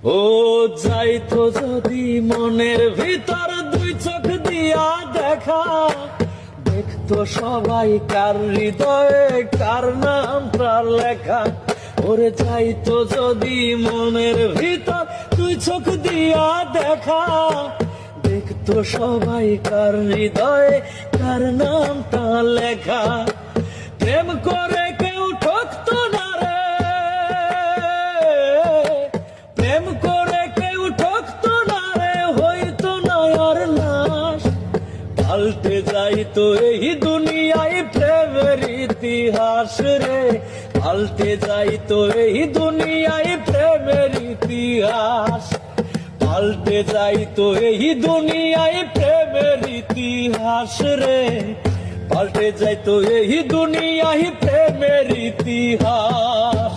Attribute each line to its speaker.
Speaker 1: ও যাইতো যদি মনের ভিতর দুই চোখ দিয়া দেখা, দেখতো সবাই কার হৃদয়ে কার নামটা লেখা। ওরে যাইতো যদি মনের ভিতর দুই চোখ দিয়া দেখা, দেখতো সবাই কার হৃদয়ে কার নামটা লেখা। প্রেম করে কেউ ঠকতো না রে, প্রেম করে কেউ ঠকতো না রে, হইতো না আর লাশ। পাল্টে যাইতো এই দুনিয়ায় প্রেমের ইতিহাস রে, পাল্টে যাইতো এই দুনিয়ায় প্রেমের ইতিহাস, পাল্টে যাইতো এই দুনিয়ায় প্রেমের ইতিহাস রে, পাল্টে যাইতো এই দুনিয়ায় প্রেমের ইতিহাস।